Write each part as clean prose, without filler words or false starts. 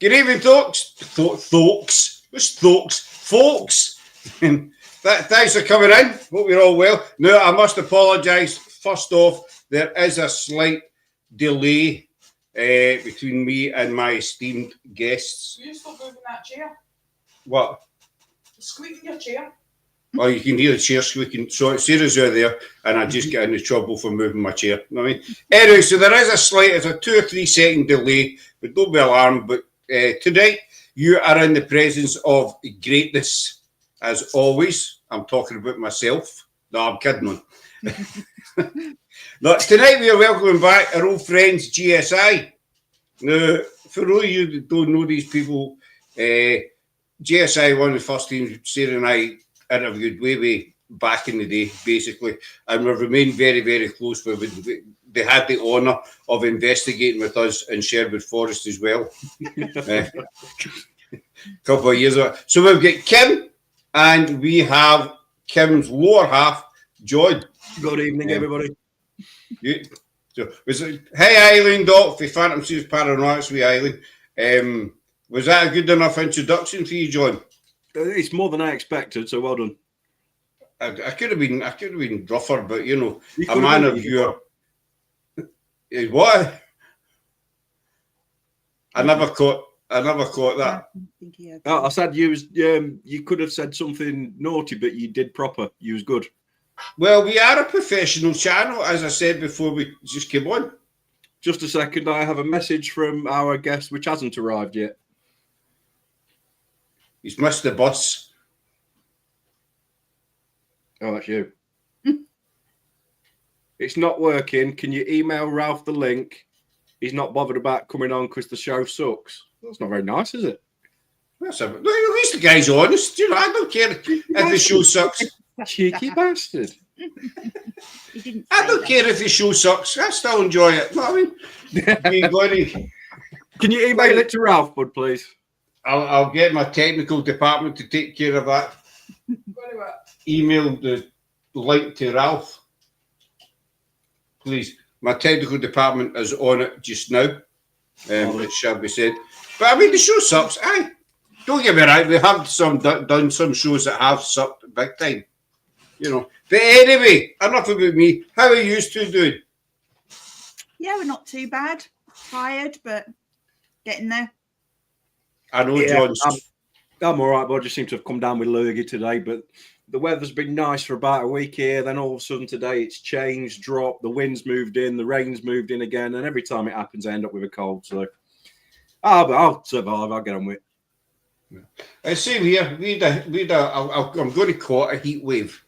Good evening, folks. Folks. What's folks? Folks. Thanks for coming in. Hope you're all well. Now, I must apologise. First off, there is a slight delay between me and my esteemed guests. Will you stop moving that chair? What? Squeaking your chair. Oh, you can hear the chair squeaking. So Sarah's out there, and I just get into trouble for moving my chair. You know what I mean? Anyway, so there is it's a 2 or 3 second delay, but don't be alarmed. But tonight, you are in the presence of greatness, as always. I'm talking about myself. No, I'm kidding on. No, tonight we are welcoming back our old friends GSI. Now, for all of you that don't know these people, GSI, one of the first teams Sarah and I interviewed way back in the day, basically, and we've remained very, very close. They had the honour of investigating with us in Sherwood Forest as well, a couple of years ago. So we've got Kim, and we have Kim's lower half, John. Good evening, everybody. Hey, Eileen, Doc, for Phantom Series Paranoics with Eileen. Was that a good enough introduction for you, John? It's more than I expected, so well done. I could have been rougher, but you know, a man of your what? I never caught that. I said you could have said something naughty, but you did proper. You was good. Well, we are a professional channel, as I said before we just came on. Just a second, I have a message from our guest which hasn't arrived yet. He's missed the bus. Oh, that's you. It's not working. Can you email Ralph the link? He's not bothered about coming on because the show sucks. That's not very nice, is it? At least the guy's honest. You know, I don't care if the show sucks. Cheeky bastard. I don't care if the show sucks. I still enjoy it. You know what I mean? Can you email it to Ralph, bud, please? I'll get my technical department to take care of that. Email the link to Ralph, please. My technical department is on it just now. It shall be said. But I mean, the show sucks. Aye, don't get me right. We have done some shows that have sucked big time. You know. But anyway, enough about me. How are you two doing? Yeah, we're not too bad. Tired, but getting there. I know, yeah, John's. I'm all right, but I just seem to have come down with lurgy today. But the weather's been nice for about a week here. Then all of a sudden today it's changed, dropped. The wind's moved in, the rain's moved in again, and every time it happens, I end up with a cold. So, but I'll survive. I'll get on with it. Same here. I'm going to call it a heat wave.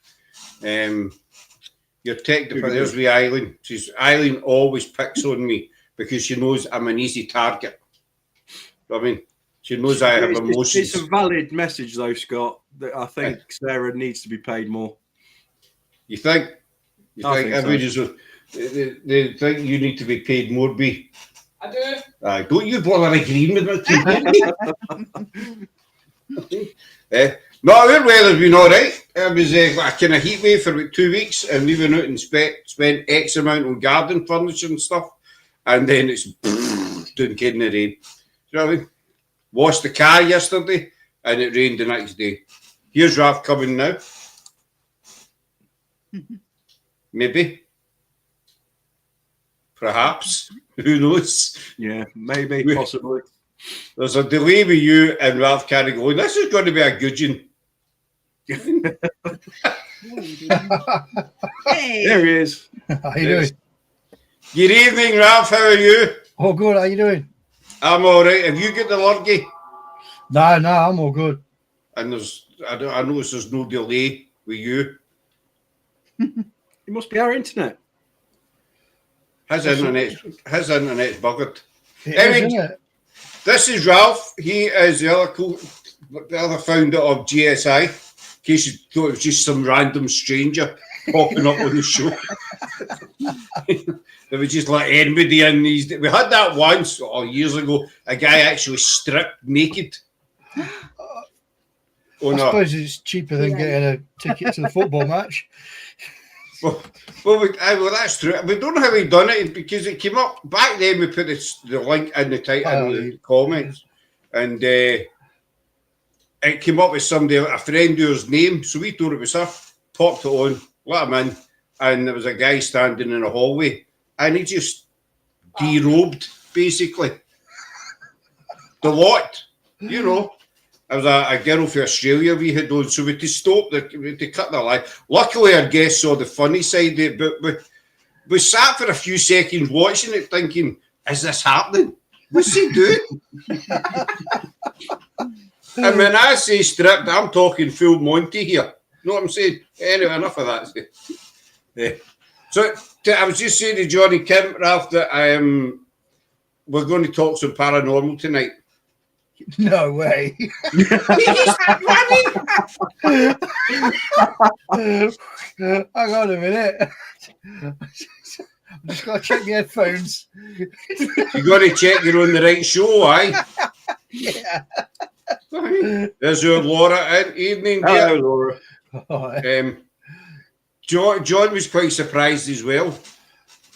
Your tech department, there's with Eileen. Eileen always picks on me because she knows I'm an easy target. I mean, she knows I have emotions. It's a valid message, though, Scott. That I think Sarah needs to be paid more. You think? I think so. They think you need to be paid more, B? I do. Don't you bother agreeing with me? No, our weather's been all right. It was a kind of heat wave for about 2 weeks, and we went out and spent X amount on garden furniture and stuff, and then it's doing kid in the rain. You know what I mean? Washed the car yesterday, and it rained the next day. Here's Ralph coming now. Maybe. Perhaps. Who knows? Yeah, maybe, possibly. There's a delay with you and Ralph carrying going. This is going to be a goodgin. Hey. There he is. How you doing? Good evening, Ralph. How are you? Oh, good. How you doing? I'm all right. Have you got the lurgy? No, I'm all good. And I notice there's no delay with you. It must be our internet. His internet's buggered. Isn't it? This is Ralph. He is the other founder of GSI. In case you thought it was just some random stranger popping up on the show. They would just let anybody in these days. We had that once, years ago. A guy actually stripped naked. I suppose it's cheaper than getting a ticket to the football match. Well, that's true. We don't know how we done it because it came up back then. We put the link in the title in the comments, and it came up with somebody, a friend of yours' name, so we thought it was her, popped it on, let him in, and there was a guy standing in a hallway, and he just derobed, basically. The lot, you know. There was a girl from Australia we had on, so we had to stop, we had to cut the line. Luckily, our guest saw the funny side of it, but we sat for a few seconds watching it thinking, is this happening? What's he doing? And when I say stripped, I'm talking full Monty here. Know what I'm saying? Anyway, enough of that. Yeah. So I was just saying to Johnny Kim, Ralph, that we're going to talk some paranormal tonight. No way. Hang on a minute. I've just got to check my headphones. You got to check you're on the right show, aye? Yeah. There's your Laura. Evening, dear. Hello, Laura. Oh, John was quite surprised as well.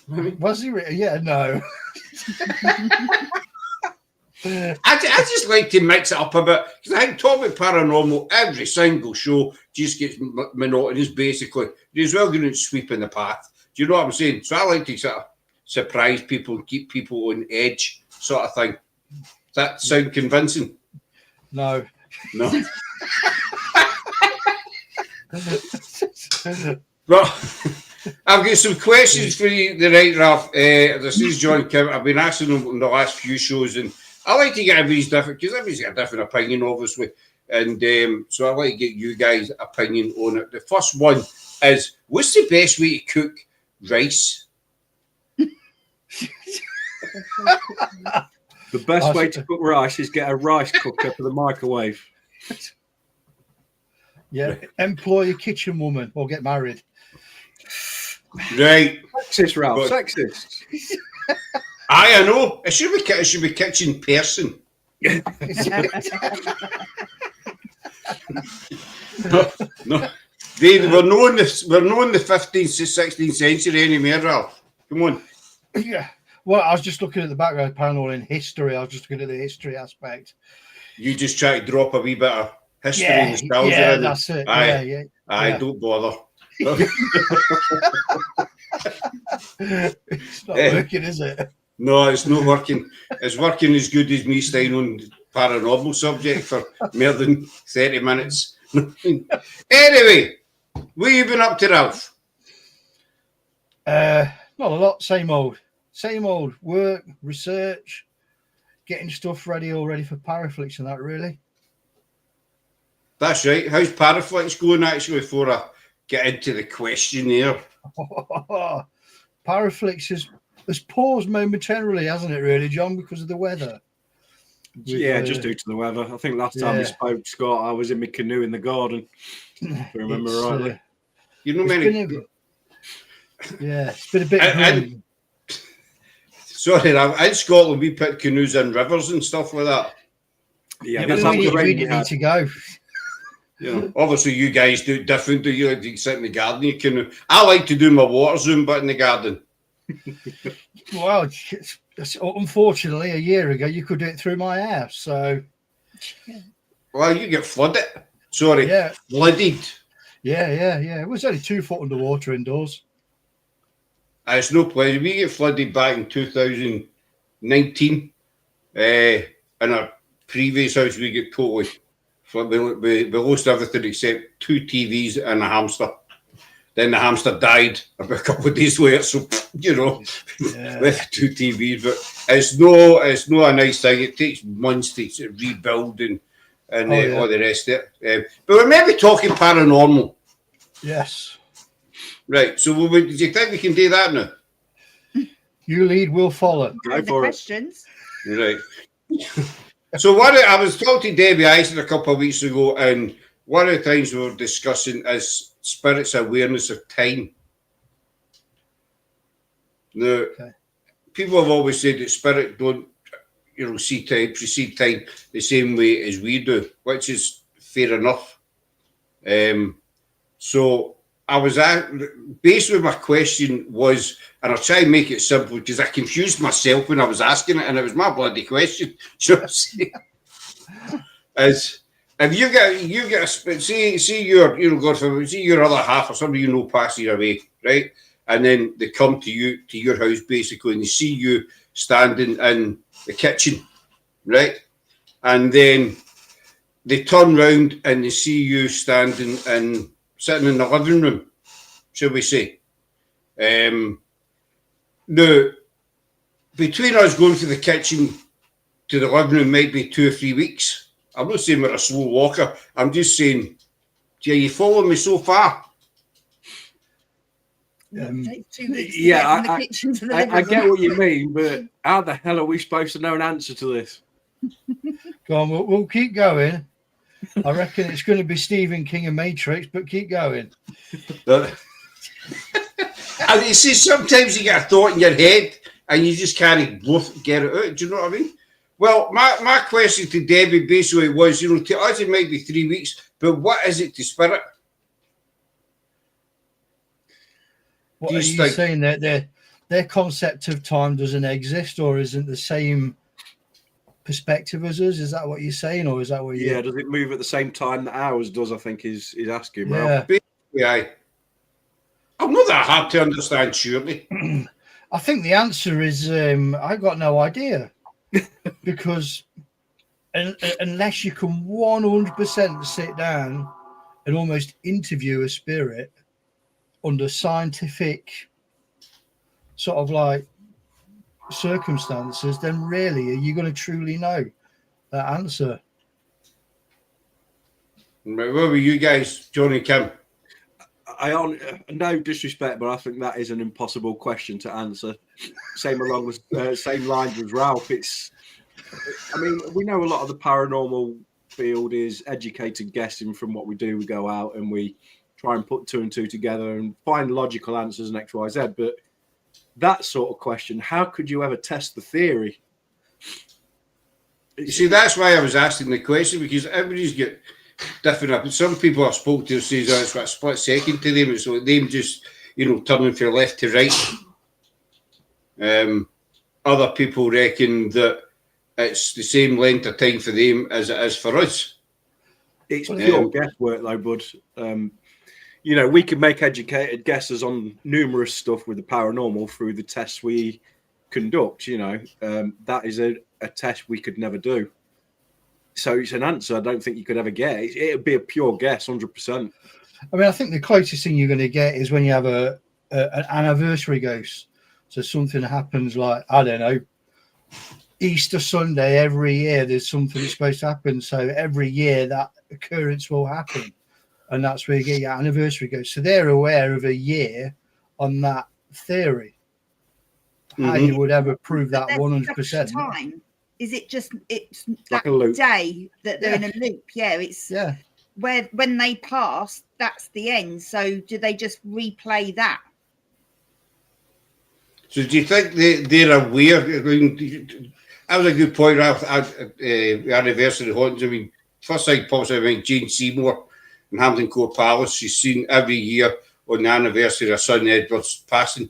was he? Yeah, no. I just like to mix it up a bit because I think talking about paranormal, every single show just gets monotonous. Basically, you're as well going to sweep in the path. Do you know what I'm saying? So I like to sort of surprise people and keep people on edge, sort of thing. Does that sound convincing? No. No. Well, I've got some questions for you, the right, Ralph. This is John Kim. I've been asking them in the last few shows, and I like to get everybody's different because everybody's got a different opinion, obviously. And so I like to get you guys' opinion on it. The first one is: what's the best way to cook rice? The best way to cook rice is get a rice cooker for the microwave. Yeah, employ a kitchen woman or get married. Right. Sexist, Ralph. But- Sexist. I know. It should be kitchen person. No. We're known the 15th to 16th century anymore, Ralph. Come on. Yeah. Well, I was just looking at the background paranormal in history. I was just looking at the history aspect. You just try to drop a wee bit of history and nostalgia Yeah, in. that's it. Aye. Yeah. Aye, don't bother. It's not working, is it? No, it's not working. It's working as good as me staying on paranormal subject for more than 30 minutes. Anyway, what have you been up to, Ralph? Not a lot. Same old. Work, research, getting stuff ready already for Paraflix and that, really. That's right. How's Paraflix going, actually, before I get into the questionnaire? Paraflix has paused momentarily, hasn't it, really, John, because of the weather? Yeah, just due to the weather. I think last time we spoke, Scott, I was in my canoe in the garden, if I remember rightly. You know, it's been a bit. And sorry, in Scotland, we put canoes in rivers and stuff like that. Yeah, but we need to go. You know, obviously, you guys do it different. Do you? Like to sit in the garden? You can. I like to do my water zoom, but in the garden. Well, unfortunately, a year ago, you could do it through my house. So, well, you get flooded. Sorry, flooded. Yeah. It was only 2 foot underwater indoors. It's no pleasure. We get flooded back in 2019. In our previous house, we get totally flooded. We lost everything except 2 TVs and a hamster. Then the hamster died about a couple of days later. So, you know, with 2 TVs. But it's no a nice thing. It takes months to rebuild and all the rest of it. But we're maybe talking paranormal. Yes. Right. So do you think we can do that now? You lead, we'll follow. Go for questions. Right. So I was talking to Debbie Eisen a couple of weeks ago, and one of the things we were discussing is spirit's awareness of time. Now, people have always said that spirit don't, see time, perceive time the same way as we do, which is fair enough. So I was basically my question was, and I'll try and make it simple because I confused myself when I was asking it, and it was my bloody question. You know what I'm saying? is if you get a see your God forbid, see your other half or somebody you know passes away, right? And then they come to your house basically, and they see you standing in the kitchen, right? And then they turn round and they see you standing and sitting in the living room, shall we say? Now, between us going from the kitchen to the living room might be 2 or 3 weeks. I'm not saying we're a slow walker. I'm just saying, do you follow me so far? Yeah, I get what you mean, but how the hell are we supposed to know an answer to this? Go on, we'll keep going. I reckon it's going to be Stephen King and Matrix, but keep going. And you see, sometimes you get a thought in your head and you just can't get it out. Do you know what I mean? Well, my question to Debbie basically was, to us it might be 3 weeks, but what is it to Spirit? What are you saying, that their concept of time doesn't exist or isn't the same perspective as us? Is that what you're saying, or is that what you? Yeah, does it move at the same time that ours does? I think is asking. Yeah, yeah. I'm not that hard to understand, surely. I think the answer is I got no idea, because unless you can 100% sit down and almost interview a spirit under scientific sort of like circumstances, then really are you going to truly know that answer? Where were you guys, John and Kim? No disrespect, but I think that is an impossible question to answer. Same lines as Ralph. We know a lot of the paranormal field is educated guessing from what we do. We go out and we try and put 2 and 2 together and find logical answers and X, Y, Z. But that sort of question, how could you ever test the theory? You see, that's why I was asking the question, because everybody's got different up. Some people I've spoken to say that it's got a split second to them. It's like them just, turning from left to right. Other people reckon that it's the same length of time for them as it is for us. It's pure guesswork, though, bud. We can make educated guesses on numerous stuff with the paranormal through the tests we conduct. That is a test we could never do. So it's an answer I don't think you could ever get. It'd be a pure guess, 100%. I think the closest thing you're going to get is when you have an anniversary ghost. So something happens like, I don't know, Easter Sunday every year, there's something that's supposed to happen. So every year that occurrence will happen. And that's where you get your anniversary ghost. So they're aware of a year on that theory. How you would ever prove that 100%. Time. Is it just it's like that day that they're in a loop? Yeah, it's where when they pass, that's the end. So do they just replay that? So do you think they're aware? That was a good point, Ralph. The anniversary hauntings. First thing pops out, Jane Seymour in Hampton Court Palace. She's seen every year on the anniversary of her son Edward's passing.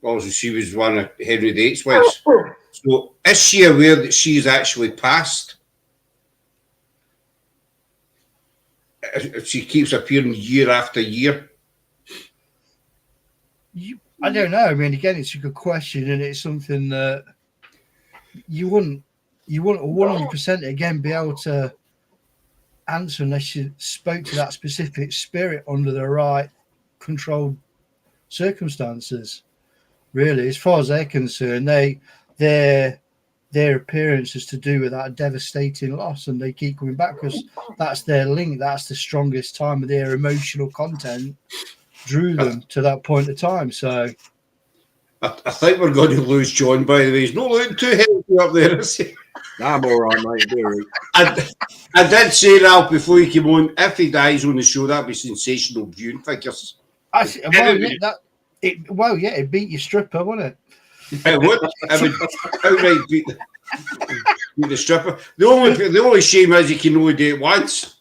Also, she was one of Henry VIII's wives. So, is she aware that she's actually passed? If she keeps appearing year after year? I don't know. Again, it's a good question, and it's something that you wouldn't 100% again be able to answer unless you spoke to that specific spirit under the right controlled circumstances. Really, as far as they're concerned, their appearance is to do with that devastating loss, and they keep coming back because that's their link. That's the strongest time of their emotional content drew them to that point of time. So I think we're going to lose John, by the way. He's not looking too healthy up there, is he? I'm all right, mate. I did say, Ralph, before you came on, if he dies on the show, that'd be sensational viewing figures. It beat your stripper, wouldn't it? It would. I would outright beat the stripper. The only shame is you can only do it once.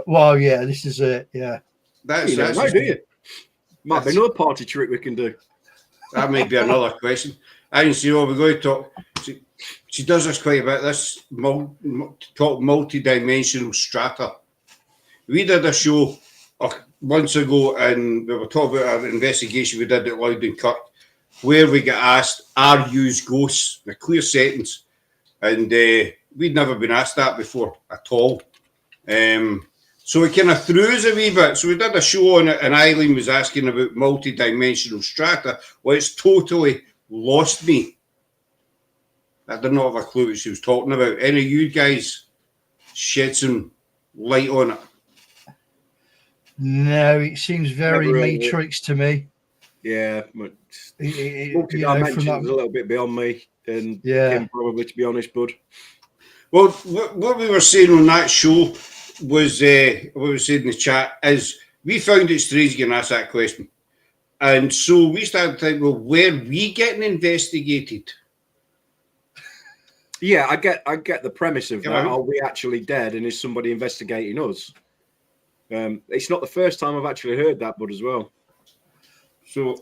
Well, yeah, this is it. Yeah, that's do you? Might be another party trick we can do. That might be another question. I can see. We're going to talk. she does this quite a bit. This multi-dimensional strata. We did a show months ago, and we were talking about our investigation we did at Lloyd and Kirk, where we got asked, "Are yous ghosts?" in a clear sentence, and we'd never been asked that before at all. So it kind of threw us a wee bit. So we did a show on it, and Eileen was asking about multi-dimensional strata. Well, it's totally lost me. I did not have a clue what she was talking about. Any of you guys shed some light on it? No, it seems very Matrix to me. Yeah, Multi-dimensions is a little bit beyond me, and Kim probably, to be honest, bud. Well, what we were saying on that show was, what we said in the chat is, we found it strange getting asked that question. And so we started thinking, well, were we getting investigated? Yeah, I get the premise of that. Are we actually dead, and is somebody investigating us? It's not the first time I've actually heard that, bud, as well. So,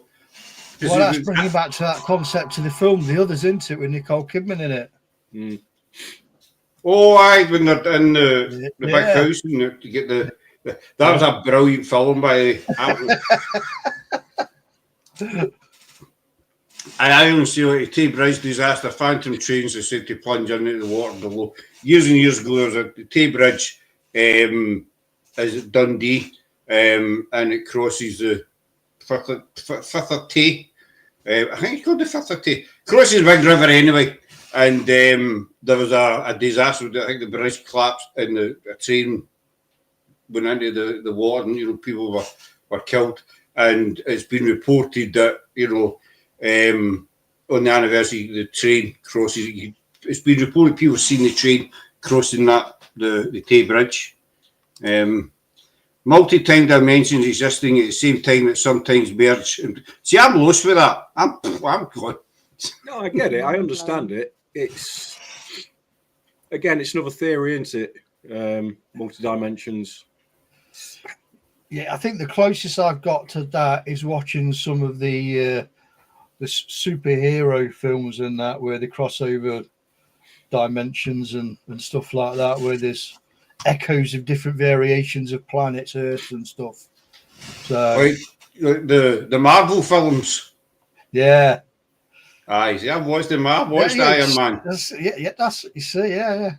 well, that's bringing back to that concept of the film, The Others, isn't it, with Nicole Kidman in it? Mm. Oh, aye, when they're in the big house and to get the that was a brilliant film by the I honestly, like Tay Bridge disaster, Phantom Trains, they said to plunge into the water below. Years and years ago, there was a Tay Bridge, is at Dundee, and it crosses the Firth of Tay. I think it's called the Firth of Tay. Crosses the big river anyway. And there was a disaster. I think the bridge collapsed and the train went into the water, and people were killed. And it's been reported that on the anniversary the train crosses. It's been reported people seen the train crossing the Tay Bridge. Multi-time dimensions existing at the same time that sometimes merge. See, I'm lost with that. I'm gone. No, I get it. I understand it. It's another theory, isn't it? Multi-dimensions. Yeah, I think the closest I've got to that is watching some of the superhero films and that, where they cross over dimensions and stuff like that, where there's echoes of different variations of planets, Earth and stuff. So like the Marvel films. Yeah. Aye, see, I've watched them. I've watched Iron Man. That's you see, yeah.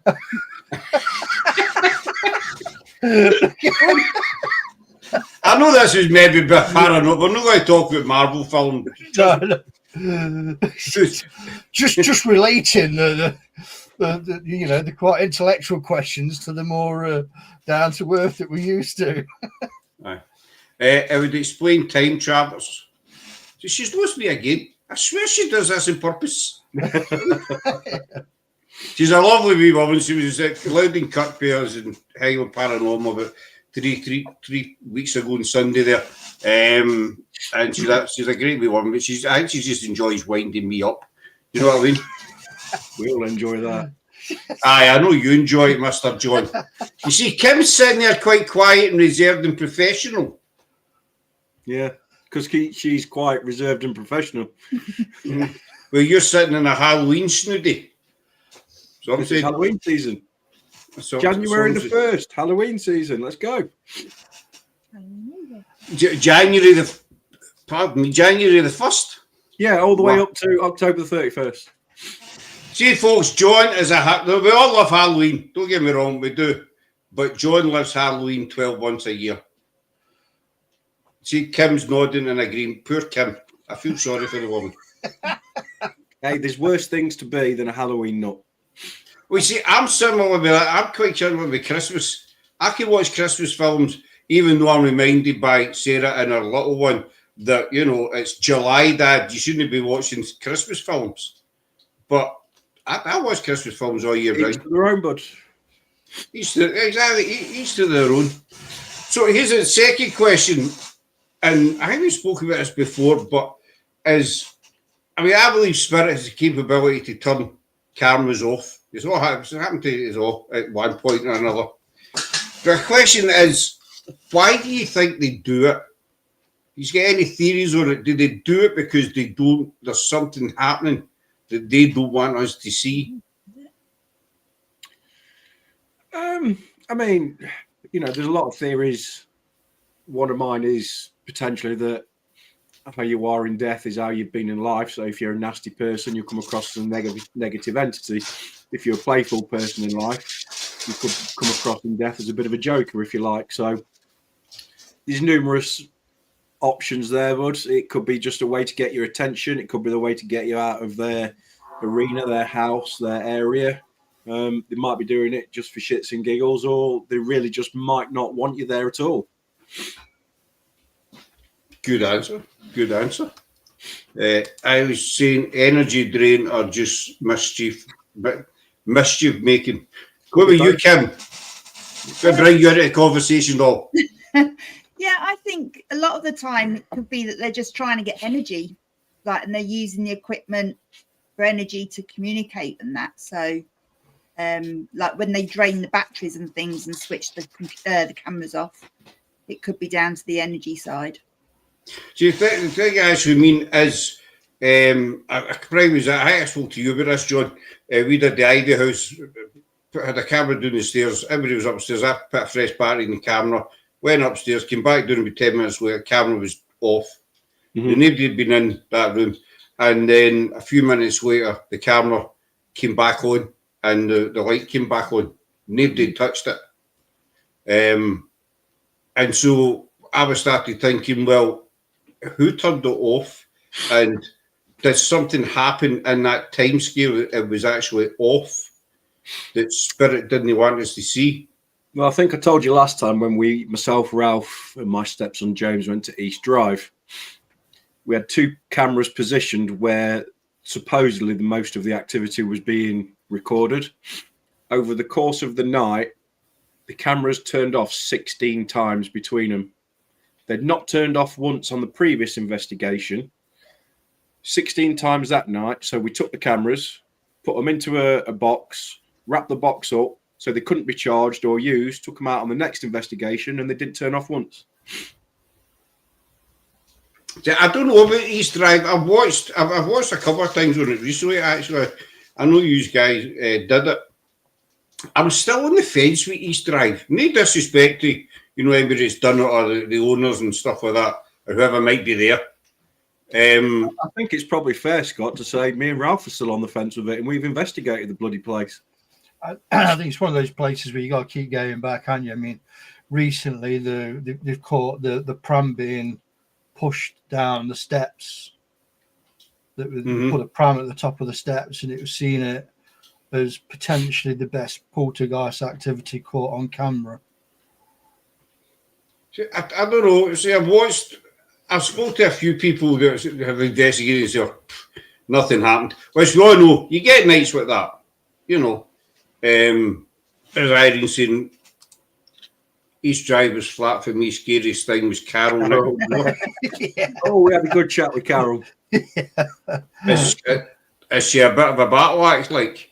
I know this is maybe a bit paranoid. We're not going to talk about Marvel films. No. just relating the quite intellectual questions to the more down to earth that we used to. Aye. I would explain time travelers. So she's lost me again. I swear she does this on purpose. She's a lovely wee woman. She was at Loud and Kirk Bears in Highland Paranormal about three weeks ago on Sunday there. And she's a great wee woman, but I think she just enjoys winding me up. You know what I mean? We all enjoy that. Aye, I know you enjoy it, Mr. John. You see, Kim's sitting there quite quiet and reserved and professional. Yeah, because she's quite reserved and professional. Well, you're sitting in a Halloween snooty. So I'm saying Halloween season. January the 1st, Halloween season. Let's go. January the 1st. Yeah, all the way up to October the 31st. See, folks, John is we all love Halloween. Don't get me wrong, we do. But John loves Halloween 12 months a year. See, Kim's nodding and agreeing. Poor Kim. I feel sorry for the woman. Hey, there's worse things to be than a Halloween nut. Well, you see, I'm similar with that. I'm quite similar with Christmas. I can watch Christmas films even though I'm reminded by Sarah and her little one that, it's July, Dad. You shouldn't be watching Christmas films. But I watch Christmas films all year round. Each to their own, bud. Each to their own. So here's a second question. And I think we've spoken about this before, but I believe Spirit has the capability to turn cameras off. It's happened to us all at one point or another. The question is, why do you think they do it? You get any theories on it? Do they do it because there's something happening that they don't want us to see? I mean, there's a lot of theories. One of mine is potentially that how you are in death is how you've been in life. So if you're a nasty person, you'll come across as a negative entity. If you're a playful person in life, you could come across in death as a bit of a joker, if you like. So there's numerous options there, but it could be just a way to get your attention. It could be the way to get you out of their arena, their house, their area. They might be doing it just for shits and giggles, or they really just might not want you there at all. Good answer. Good answer. I was saying energy drain or just mischief, but mischief making. What about you, Kim? Go bring you into the conversation, though. Yeah, I think a lot of the time it could be that they're just trying to get energy, and they're using the equipment for energy to communicate and that. So, like when they drain the batteries and things and switch the cameras off, it could be down to the energy side. So the thing I actually mean is, I spoke to you about this, John. We did the Ivy House, had a camera down the stairs. Everybody was upstairs. I put a fresh battery in the camera, went upstairs, came back down about 10 minutes later, camera was off. Mm-hmm. Nobody had been in that room. And then a few minutes later, the camera came back on and the light came back on. Nobody had touched it. And so I was started thinking, well, who turned it off? And did something happen in that time scale that it was actually off, that Spirit didn't want us to see? Well, I think I told you last time when myself, Ralph, and my stepson James went to East Drive, we had two cameras positioned where supposedly the most of the activity was being recorded. Over the course of the night, the cameras turned off 16 times between them. They'd not turned off once on the previous investigation, 16 times that night. So we took the cameras, put them into a box, wrapped the box up so they couldn't be charged or used, took them out on the next investigation, and they didn't turn off once. I don't know about East Drive. I've watched a couple of things on it recently, actually. I know you guys did it. I'm still on the fence with East Drive. No disrespect to anybody that's done it or the owners and stuff like that, or whoever might be there. I think it's probably fair, Scott, to say me and Ralph are still on the fence with it, and we've investigated the bloody place. I think it's one of those places where you got to keep going back, haven't you? I mean, recently they've caught the pram being pushed down the steps. That put a pram at the top of the steps, and it was seen it as potentially the best poltergeist activity caught on camera. I don't know. See, I've spoken to a few people that have investigated and said, nothing happened. Which we all know, you get nights like that. As Irene saying, East Drive was flat for me. Scariest thing was Carol. Yeah. Oh, we had a good chat with Carol. Is she a bit of a battle axe, like?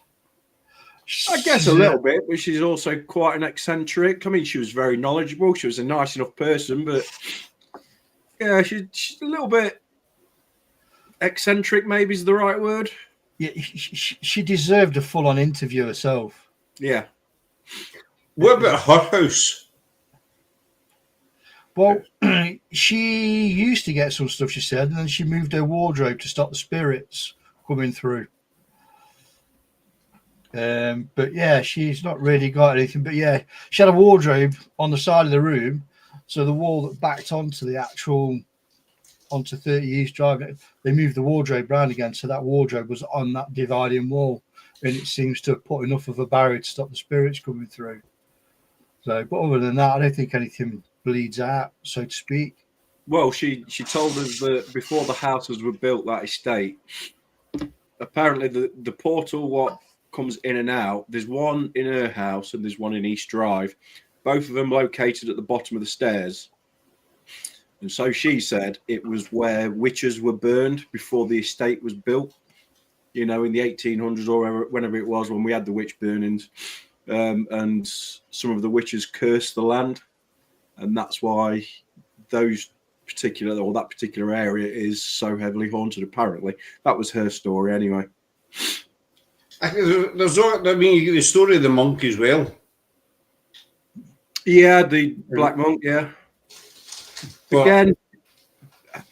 I guess a little bit, but she's also quite an eccentric. I mean, she was very knowledgeable. She was a nice enough person, but yeah, she's a little bit eccentric, maybe is the right word. Yeah, she deserved a full-on interview herself. Yeah. What about her house? Well, she used to get some stuff, she said, and then she moved her wardrobe to stop the spirits coming through. But yeah, she's not really got anything. But yeah, she had a wardrobe on the side of the room, so the wall that backed onto 30 East Drive, they moved the wardrobe round again, so that wardrobe was on that dividing wall, and it seems to have put enough of a barrier to stop the spirits coming through. So, but other than that, I don't think anything bleeds out, so to speak. Well, she told us that before the houses were built, that estate, apparently the portal what comes in and out, there's one in her house and there's one in East Drive, both of them located at the bottom of the stairs. And so she said it was where witches were burned before the estate was built, in the 1800s or whenever it was when we had the witch burnings. And some of the witches cursed the land. And that's why that particular area is so heavily haunted, apparently. That was her story anyway. There's, I mean, you get the story of the monk as well. Yeah, the Black Monk, yeah. But- Again,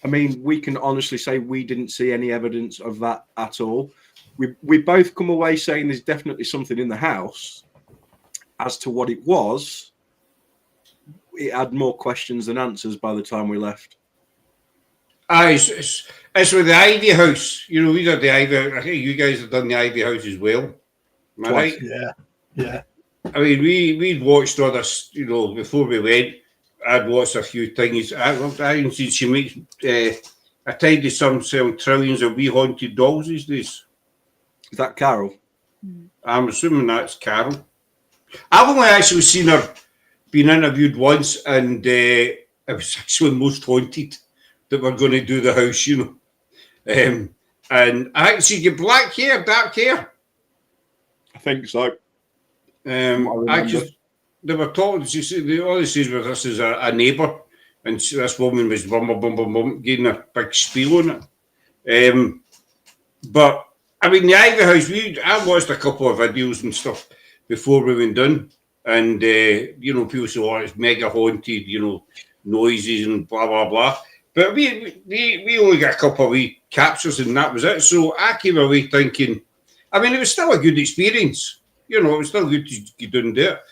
I mean, we can honestly say we didn't see any evidence of that at all. We both come away saying there's definitely something in the house. As to what it was, it had more questions than answers by the time we left. Aye, it's with the Ivy House. You know, we did the Ivy. I think you guys have done the Ivy House as well. Am I Twice. right? Yeah, yeah. I mean, we'd watched all this, you know, before we went. I'd watched a few things. I even seen she makes a tidy some selling trillions of wee haunted dolls these days. Is that Carol? I'm assuming that's Carol. I've only actually seen her being interviewed once, and it was actually Most Haunted that we're going to do the house, you know. And I think she get black hair, dark hair. I think so. They were talking. She said all this is with this is a neighbour, and this woman was bum, getting a big spiel on it. But I mean, the Ivy House. I watched a couple of videos and stuff before we went done, and you know, people say, "Oh, it's mega haunted," you know, noises and blah blah blah. But we only got a couple of wee captures, and that was it. So I came away thinking, I mean, it was still a good experience. You know, it was still good to get down there.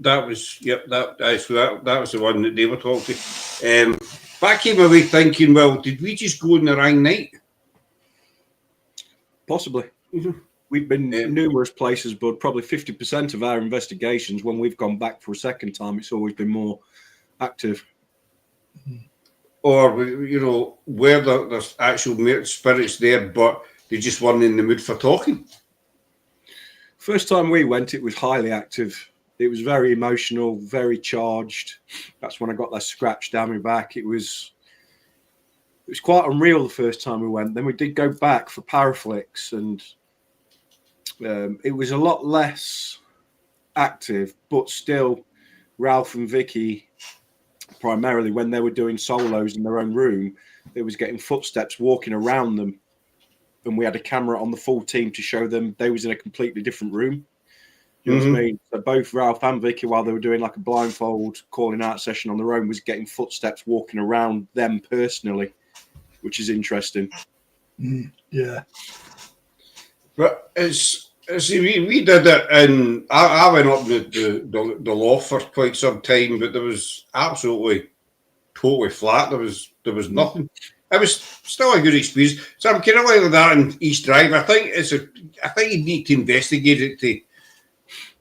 That was that was the one that they were talking to. But I came away thinking, well, did we just go on the wrong night? Possibly. We've been numerous places, but probably 50% of our investigations, when we've gone back for a second time, it's always been more active. Or, you know, where there's actual spirits there, but they just weren't in the mood for talking. First time we went, it was highly active. It was very emotional, very charged. That's when I got that scratch down my back. It was quite unreal the first time we went. Then we did go back for Paraflix, and it was a lot less active, but still Ralph and Vicky, primarily when they were doing solos in their own room, they was getting footsteps walking around them. And we had a camera on the full team to show them they was in a completely different room. You know what I mean? So both Ralph and Vicky, while they were doing like a blindfold calling out session on their own, was getting footsteps walking around them personally, which is interesting. Yeah. But we did it, and I went up the loft for quite some time, but there was absolutely totally flat. There was nothing. It was still a good experience. So I'm kind of like that in East Drive. I think you need to investigate it.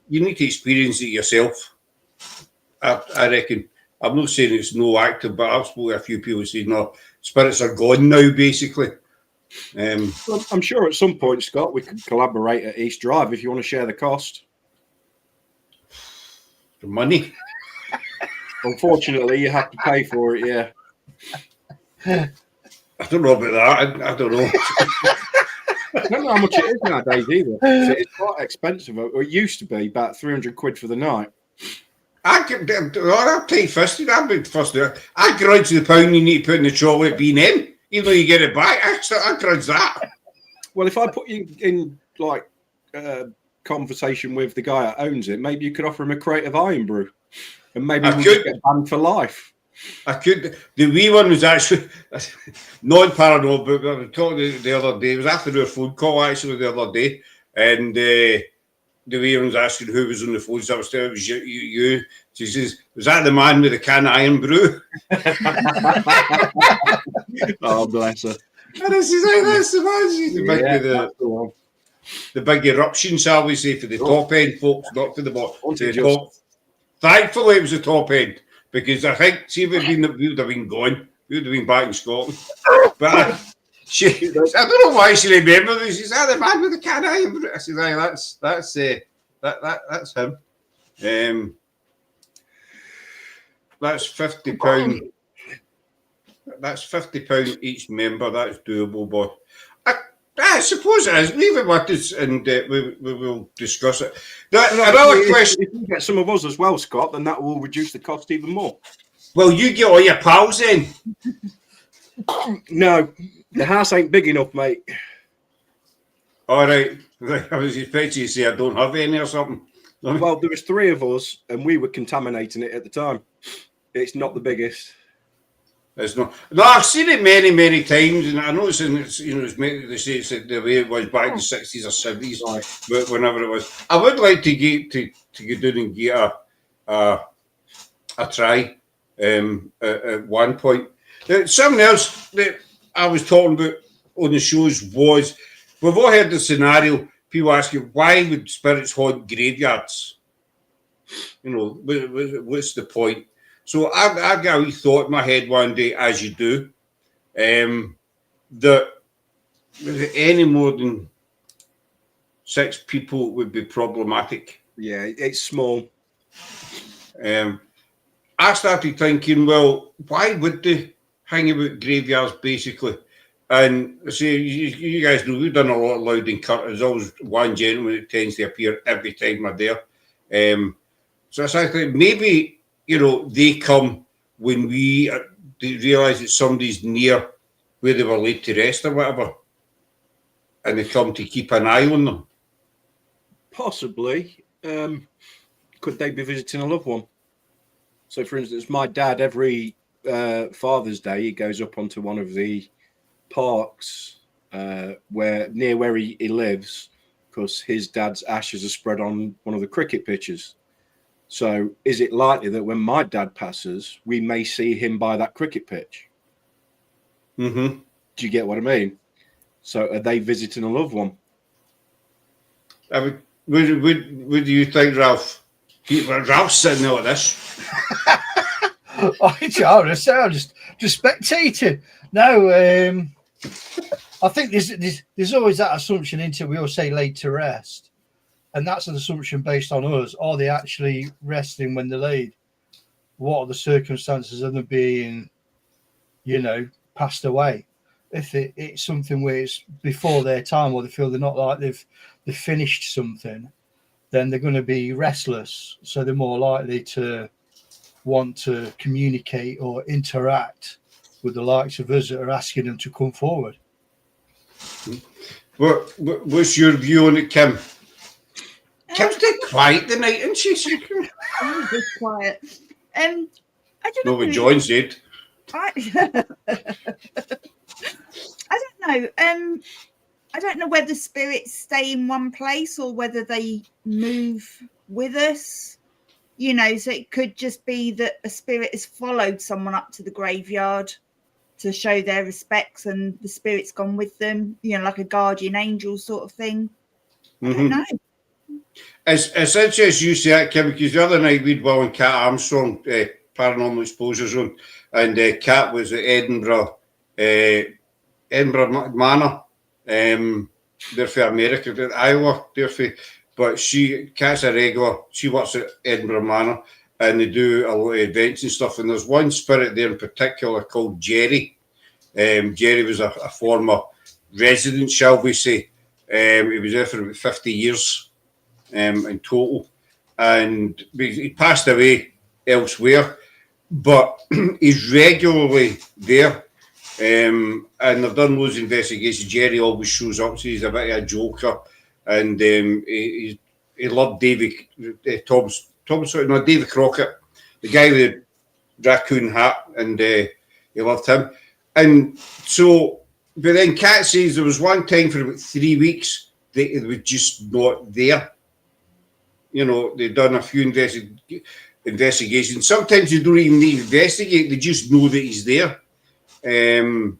You need to experience it yourself. I reckon. I'm not saying it's no active, but I've spoken to a few people saying, no, spirits are gone now, basically. Well, I'm sure at some point, Scott, we could collaborate at East Drive if you want to share the cost. The money. Unfortunately, you have to pay for it, yeah. I don't know about that. I don't know. I don't know how much it is nowadays either. It's quite expensive. Or it used to be about 300 quid for the night. I'm tight-fisted. I'm big fussed. I grudge the pound you need to put in the chocolate B&M, even though you get it back. I grudge that. Well, if I put you in like conversation with the guy that owns it, maybe you could offer him a crate of Iron Brew, and maybe we could get banned for life. I could. The wee one was actually non-paranormal, but I was talking the other day. It was after our phone call actually the other day, and the wee one was asking who was on the phone. So I was telling her it was you. She says, "Was that the man with the can of Iron Brew?" Oh, bless her. And I says, "Hey, that's the man." She's the big eruption, shall we say, for the top end folks, not for the bottom. Top. Thankfully, it was the top end. Because I think, see, we would have been gone. We would have been back in Scotland. But I don't know why she remembered me. She said, the man with the can of Iron Brew. I said, aye, that's him. That's £50. That's £50 each member. That's doable, but I suppose it is. Leave it with us, and we will discuss it. Another question. If you get some of us as well, Scott, then that will reduce the cost even more. Well, you get all your pals in. No, the house ain't big enough, mate. All right. I was expecting you to say I don't have any or something. Well, there was 3 of us, and we were contaminating it at the time. It's not the biggest. It's not. No, I've seen it many, many times, and I know it's in. It's, you know, it's they say it's the way it was back in the 60s or 70s, Right. but whenever it was. I would like to get to go down and get a try at one point. Something else that I was talking about on the shows was we've all heard the scenario. People asking why would spirits haunt graveyards? You know, what's the point? So I got a wee thought in my head one day, as you do, that any more than 6 people would be problematic. Yeah, it's small. I started thinking, well, why would they hang about graveyards, basically? And I say, you guys know, we've done a lot of Loud and Curt. There's always one gentleman that tends to appear every time we're there. So I started, maybe, you know, they come when they realise that somebody's near where they were laid to rest or whatever, and they come to keep an eye on them. Possibly. Could they be visiting a loved one? So, for instance, my dad, every Father's Day, he goes up onto one of the parks where he lives, because his dad's ashes are spread on one of the cricket pitches. So is it likely that when my dad passes, we may see him by that cricket pitch? Mm-hmm. Do you get what I mean? So are they visiting a loved one? What do you think, Ralph? Ralph's sitting there like this. I'm just spectating. No, I think there's always that assumption into we all say laid to rest, and that's an assumption based on us. Are they actually resting when they're laid? What are the circumstances of them being, you know, passed away? If it's something where it's before their time, or they feel they're not like they've finished something, then they're going to be restless. So they're more likely to want to communicate or interact with the likes of us that are asking them to come forward. What's your view on it, Kim? Kim's dead quiet tonight, isn't she? She's quiet. I don't know. No, but John's dead. I don't know. I don't know whether spirits stay in one place or whether they move with us. You know, so it could just be that a spirit has followed someone up to the graveyard to show their respects, and the spirit's gone with them. You know, like a guardian angel sort of thing. I don't know. It's interesting you say that, Kim, because the other night we'd Will and Kat Armstrong Paranormal Exposures on, and Kat was at Edinburgh Manor. They're for America, Iowa, they're for, but Kat's a regular. She works at Edinburgh Manor, and they do a lot of events and stuff. And there's one spirit there in particular called Jerry. Jerry was a former resident, shall we say. He was there for about 50 years in total, and he passed away elsewhere, but he's regularly there. And they've done loads of investigations. Jerry always shows up, so he's a bit of a joker, and he loved David David Crockett, the guy with the raccoon hat, and he loved him. And so, but then Kat says there was one time for about 3 weeks that it was just not there. You know, they've done a few investigations. Sometimes you don't even need to investigate; they just know that he's there. And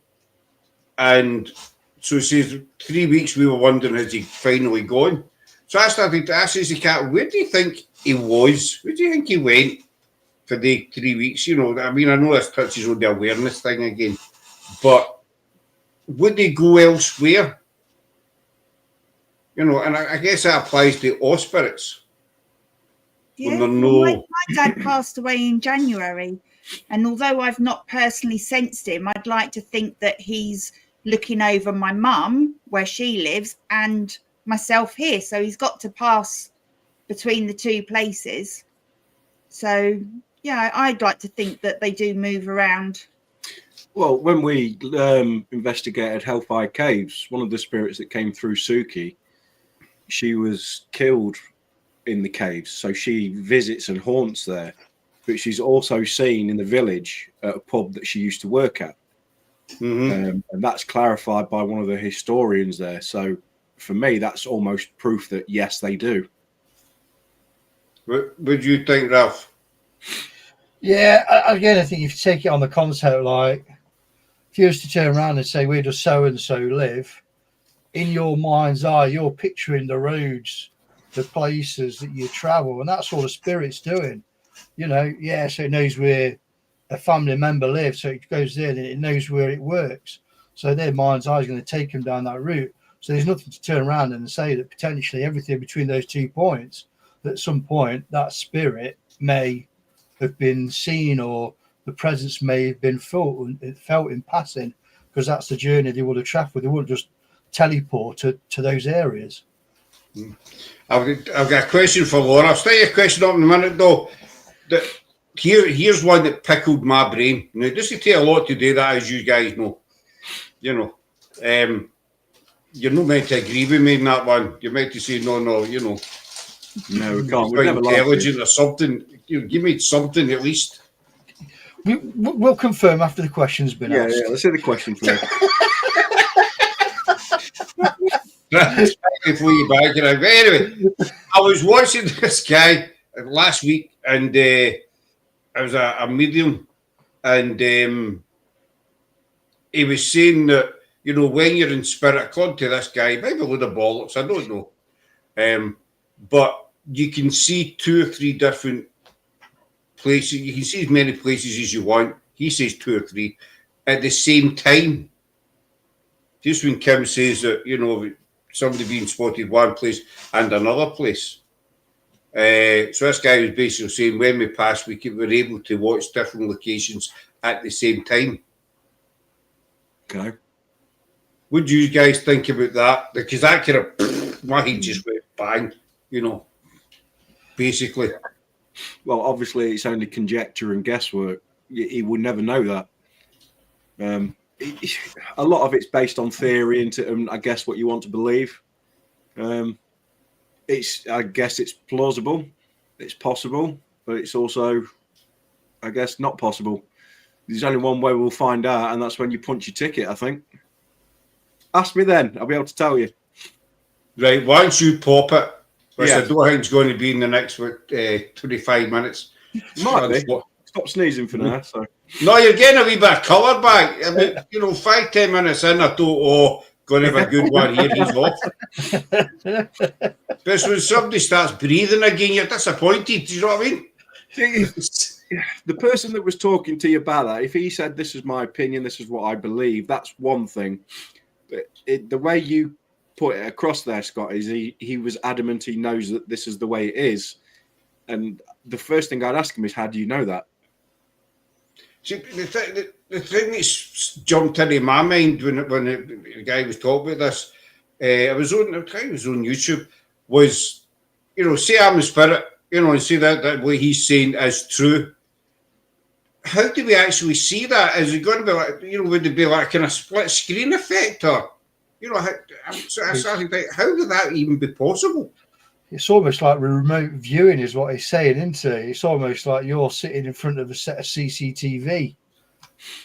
so he says 3 weeks we were wondering, has he finally gone? So I started to ask the Cat, where do you think he was? Where do you think he went for the 3 weeks? You know, I mean, I know this touches on the awareness thing again, but would he go elsewhere? You know, and I guess that applies to all spirits. Yeah, my dad passed away in January, and although I've not personally sensed him, I'd like to think that he's looking over my mum where she lives and myself here. So he's got to pass between the two places. So yeah, I'd like to think that they do move around. Well, when we investigated Hellfire Caves, one of the spirits that came through Suki, she was killed in the caves, so she visits and haunts there. But she's also seen in the village at a pub that she used to work at. And that's clarified by one of the historians there. So for me, that's almost proof that yes, they do. What would you think, Ralph? Yeah, again, I think if you take it on the concept, like if you was to turn around and say, where does so and so live? In your mind's eye, you're picturing the roads, the places that you travel, and that's all the spirit's doing. You know, yeah, so it knows where a family member lives, so it goes there and it knows where it works. So their mind's eye is going to take them down that route. So there's nothing to turn around and say that potentially everything between those 2 points, that at some point that spirit may have been seen or the presence may have been felt in passing, because that's the journey they would have traveled. They wouldn't just teleport to those areas. I've got a question for Laura. I'll start your question up in a minute, though. Here's one that pickled my brain. Now, it doesn't take a lot to do that, as you guys know. You know, you're not meant to agree with me in that one. You're meant to say, no, you know. No, we can't. We're intelligent or something. You know, give me something at least. We'll confirm after the question's been asked. Yeah, let's see the question first. Before you back it out. But anyway, I was watching this guy last week, and I was a medium, and he was saying that, you know, when you're in spirit, according to this guy, maybe a load of bollocks, I don't know, but you can see 2 or 3 different places. You can see as many places as you want. He says 2 or 3 at the same time. Just when Kim says that, you know, somebody being spotted one place and another place. So this guy was basically saying when we passed, we were able to watch different locations at the same time. Okay. What do you guys think about that? Because that kind of, my head just went bang, you know, basically. Well, obviously, it's only conjecture and guesswork. He would never know that. A lot of it's based on theory and I guess what you want to believe. I guess it's plausible, it's possible, but it's also, I guess, not possible. There's only one way we'll find out, and that's when you punch your ticket, I think. Ask me then, I'll be able to tell you. Right, once you pop it, which Yeah. I don't think it's going to be in the next 25 minutes. Might be. Stop sneezing for now. So. No, you're getting a wee bit of colour back. I mean, you know, 5-10 minutes in, I thought, going to have a good one here, he's off. But when somebody starts breathing again, you're disappointed, do you know what I mean? The person that was talking to you about that, if he said, this is my opinion, this is what I believe, that's one thing. But the way you put it across there, Scott, is he was adamant he knows that this is the way it is. And the first thing I'd ask him is, how do you know that? See, the thing that's jumped into my mind when the guy was talking about this, I was on YouTube, was, you know, say I'm a spirit, you know, and say that what he's saying is true. How do we actually see that? Is it going to be like, you know, would it be like kind of split screen effect, or, you know, I'm starting to think, how could that even be possible? It's almost like remote viewing is what he's saying, isn't it? It's almost like you're sitting in front of a set of CCTV.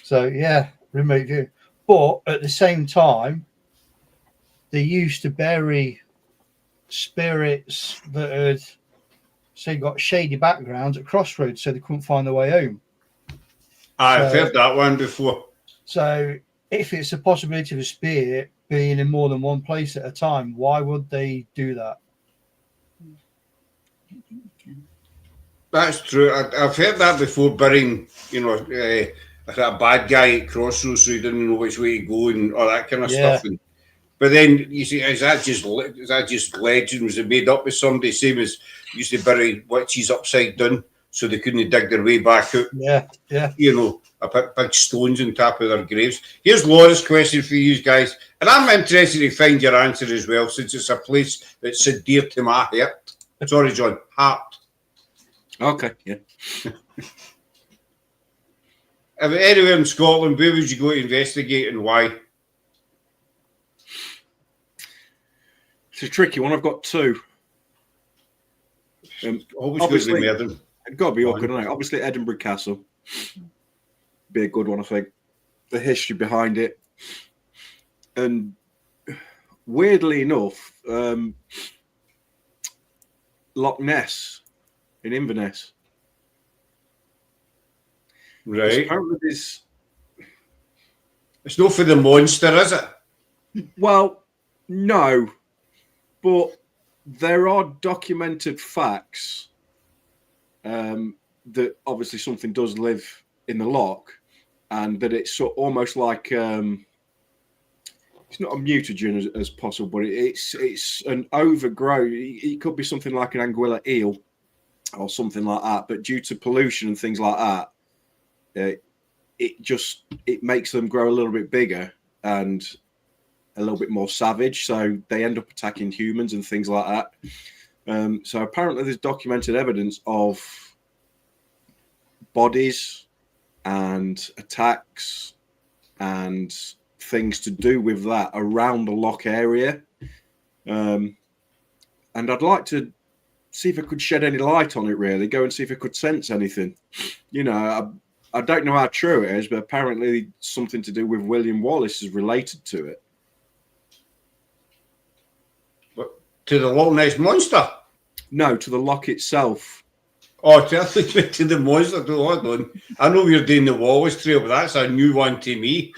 So, yeah, remote viewing. But at the same time, they used to bury spirits that had, say, got shady backgrounds at crossroads, so they couldn't find their way home. I've heard that one before. So if it's a possibility of a spirit being in more than one place at a time, why would they do that? That's true. I've heard that before, burying, you know, a bad guy at crossroads so he didn't know which way to go and all that kind of stuff. But then you see, is that just legend? Was it made up with somebody? Same as used to bury witches upside down so they couldn't dig their way back out. Yeah. You know, big stones on top of their graves. Here's Laura's question for you guys, and I'm interested to find your answer as well, since it's a place that's so dear to my heart. Sorry, John, heart. Okay, yeah. Anywhere in Scotland, where would you go to investigate and why? It's a tricky one. I've got two. Always Obviously- good with Merton. It's got to be awkward, isn't it? Obviously, Edinburgh Castle. Be a good one, I think. The history behind it. And weirdly enough, Loch Ness in Inverness. Right. Apparently there's, It's not for the monster, is it? well, no, but there are documented facts that obviously something does live in the loch, and that it's almost like it's not a mutagen as possible, but it's an overgrown. It could be something like an anguilla eel or something like that. But due to pollution and things like that, it makes them grow a little bit bigger and a little bit more savage. So they end up attacking humans and things like that. So apparently there's documented evidence of bodies and attacks and things to do with that around the loch area. And I'd like to see if I could shed any light on it, really. Go and see if I could sense anything. You know, I don't know how true it is, but apparently something to do with William Wallace is related to it. To the Loch Ness Monster? No, to the loch itself. Oh, to the monster. Hold on. I know you're doing the Wallace Trail, but that's a new one to me.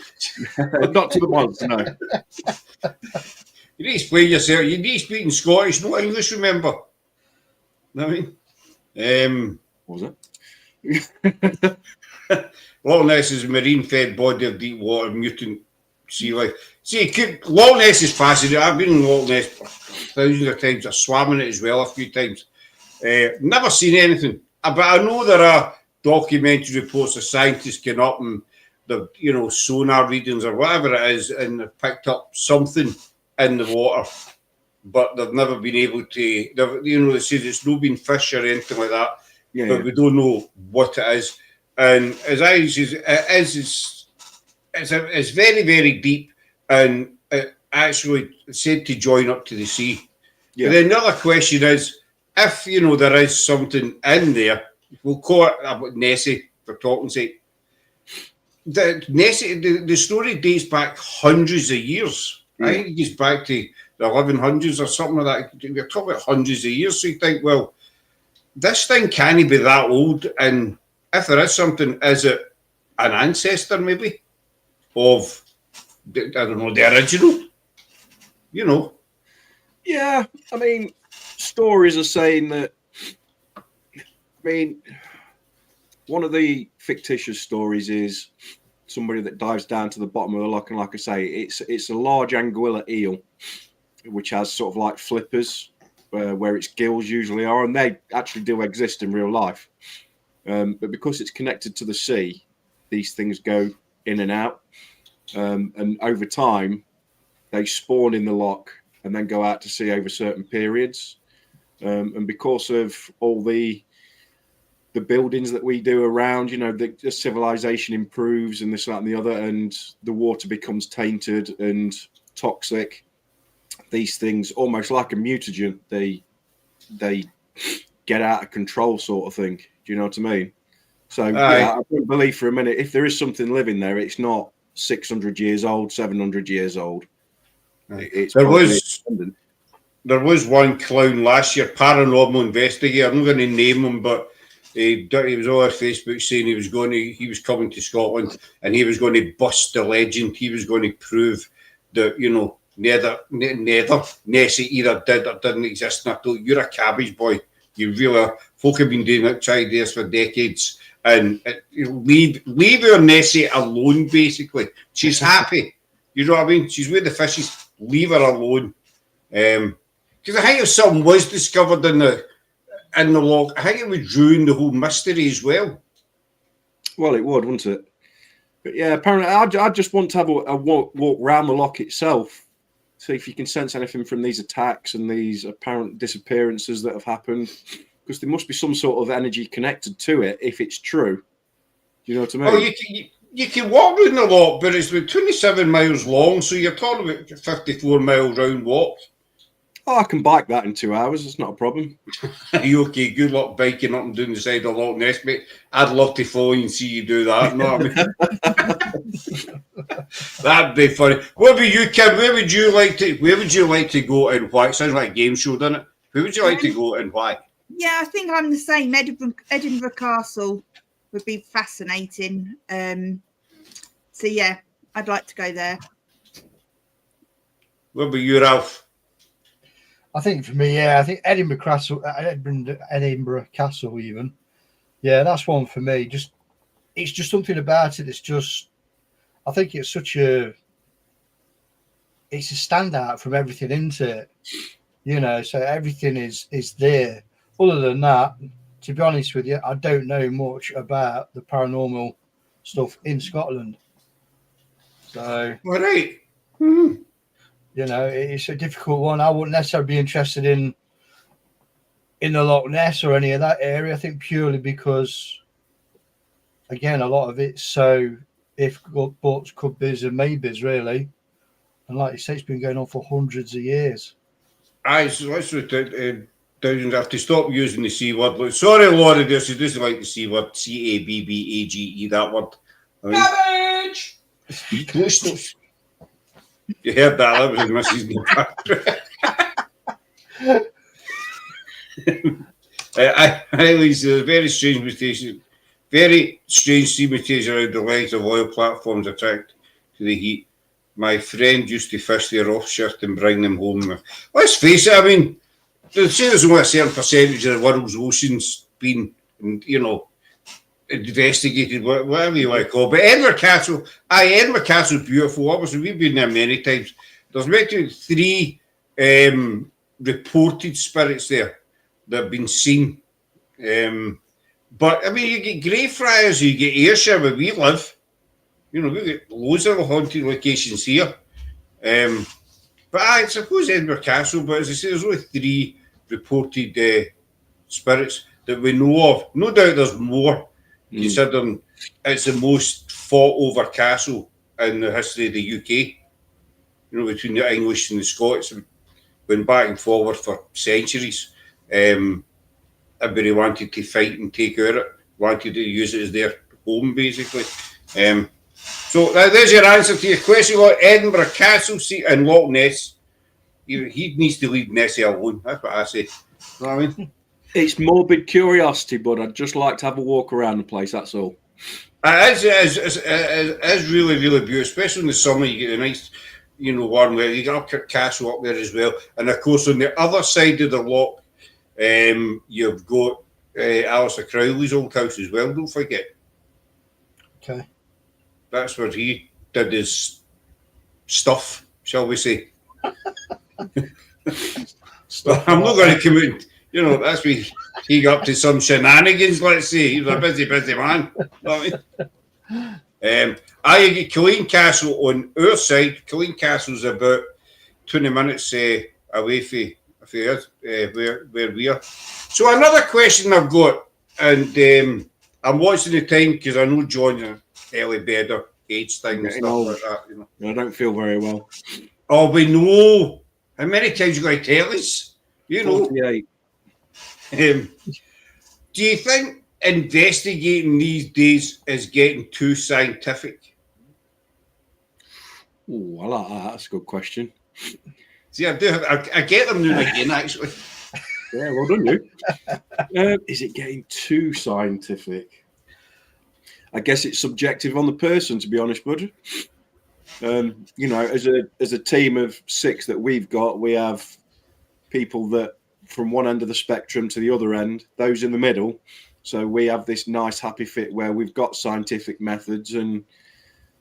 Not to the monster, no. You need to explain yourself. You need to speak in Scottish, not English, remember. Know what I mean? Was it? Loch Ness is a marine-fed body of deep water mutant sea life. See, Loch Ness is fascinating. I've been in Loch Ness thousands of times. I've swam in it as well a few times. Never seen anything, but I know there are documentary reports of scientists getting up and the sonar readings or whatever it is, and they've picked up something in the water, but they've never been able to. They say it's not been fish or anything like that, but we don't know what it is. And as I say, it's very, very deep, and it actually said to join up to the sea. Yeah. But then another question is, if there is something in there, we'll call it about Nessie for talking's sake. The story dates back hundreds of years. Yeah. I think it goes back to the 1100s or something like that. We're talking about hundreds of years. So you think, well, this thing can't be that old. And if there is something, is it an ancestor maybe of, I don't know, the original? Yeah, I mean, stories are saying that. I mean, one of the fictitious stories is somebody that dives down to the bottom of the loch, and like I say, it's a large anguilla eel, which has sort of like flippers where its gills usually are, and they actually do exist in real life. But because it's connected to the sea, these things go in and out, and over time, they spawn in the loch and then go out to sea over certain periods. And because of all the buildings that we do around, the civilization improves and this, that, and the other, and the water becomes tainted and toxic. These things, almost like a mutagen, they get out of control, sort of thing. Do you know what I mean? So yeah, I don't believe for a minute if there is something living there, it's not 600 years old, 700 years old. It's there was one clown last year, paranormal investigator. I'm not going to name him, but he was on Facebook saying he was coming to Scotland and he was going to bust the legend. He was going to prove that neither Nessie either did or didn't exist. And I thought, you're a cabbage boy. You really are. Folk have been doing that, tried this for decades, and leave your Nessie alone. Basically, she's happy. You know what I mean? She's with the fishes. Leave her alone. Because I think if something was discovered in the loch, I think it would ruin the whole mystery as well. Well, it would, wouldn't it? But yeah, apparently, I just want to have a walk around the loch itself, see if you can sense anything from these attacks and these apparent disappearances that have happened. Because there must be some sort of energy connected to it if it's true. Do you know what I mean? Oh, you can walk around the loch, but it's about 27 miles long, so you're talking about 54 mile round walk. Oh, I can bike that in 2 hours. It's not a problem. Are you okay? Good luck biking up and down the side of Loch Ness, mate. I'd love to follow you and see you do that. No, I mean, that'd be funny. What about you, Kim? Where would you like to go and why? It sounds like a game show, doesn't it? Where would you like to go and why? Yeah, I think I'm the same. Edinburgh Castle would be fascinating. So yeah, I'd like to go there. What about you, Ralph? I think for me, yeah, I think Edinburgh Castle, even. Yeah, that's one for me. It's just something about it. I think it's a standout from everything into it, so everything is there. Other than that, to be honest with you, I don't know much about the paranormal stuff in Scotland. So, All right. Mm-hmm. It's a difficult one. I wouldn't necessarily be interested in the Loch Ness or any of that area. I think purely because, again, a lot of it's so if buts, could be's, and maybes, really. And like you say, it's been going on for hundreds of years. Aye, so let's Dowdens have to stop using the C word. Look, sorry, Laura, there, she doesn't like the C word. CABBAGE, that word. Cabbage! You heard that? That was Mrs. There's a very strange mutation. Very strange sea mutation around the legs of oil platforms attract to the heat. My friend used to fish their offshore and bring them home. Let's face it, I mean, they say there's only a certain percentage of the world's oceans being, investigated, whatever you want to call it. But Edinburgh Castle's beautiful. Obviously, we've been there many times. There's maybe 3 reported spirits there that have been seen. But, I mean, you get Greyfriars, you get Ayrshire, where we live. We've got loads of haunted locations here. But I suppose Edinburgh Castle, but as I say, there's only 3 reported spirits that we know of. No doubt there's more, considering it's the most fought over castle in the history of the UK. Between the English and the Scots, went back and forward for centuries. Everybody wanted to fight and take over it, wanted to use it as their home, basically. So there's your answer to your question about Edinburgh Castle and Loch Ness. He needs to leave Nessie alone. That's what I say. You know what I mean? It's morbid curiosity, but I'd just like to have a walk around the place, that's all. It is really, really beautiful, especially in the summer. You get a nice, warm weather. You got a castle up there as well. And of course, on the other side of the loch, you've got Alistair Crowley's old house as well, don't forget. Okay. That's where he did his stuff, shall we say. I'm not going to commit. That's where he got up to some shenanigans, let's say. He was a busy, busy man. You get Killeen Castle on our side. Killeen Castle's about 20 minutes away from where we are. So another question I've got, and I'm watching the time because I know John's an early bedder, age thing and stuff like that. I don't feel very well. Oh, we know. How many times you got to tell us? 48. Do you think investigating these days is getting too scientific? Oh, I like that. That's a good question. See, I do. I get them now and again, actually. Yeah, well done, you. Is it getting too scientific? I guess it's subjective on the person, to be honest, bud. As a team of 6 that we've got, we have people that from one end of the spectrum to the other end, those in the middle. So we have this nice happy fit where we've got scientific methods and,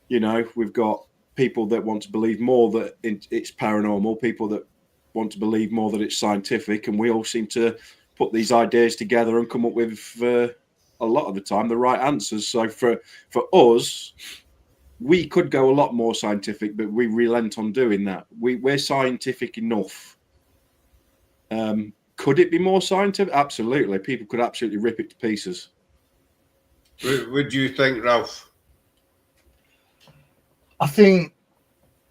we've got people that want to believe more that it's paranormal, people that want to believe more that it's scientific. And we all seem to put these ideas together and come up with, a lot of the time, the right answers. So for us, we could go a lot more scientific, but we relent on doing that. We're scientific enough. Could it be more scientific? Absolutely. People could absolutely rip it to pieces. What do you think, Ralph? I think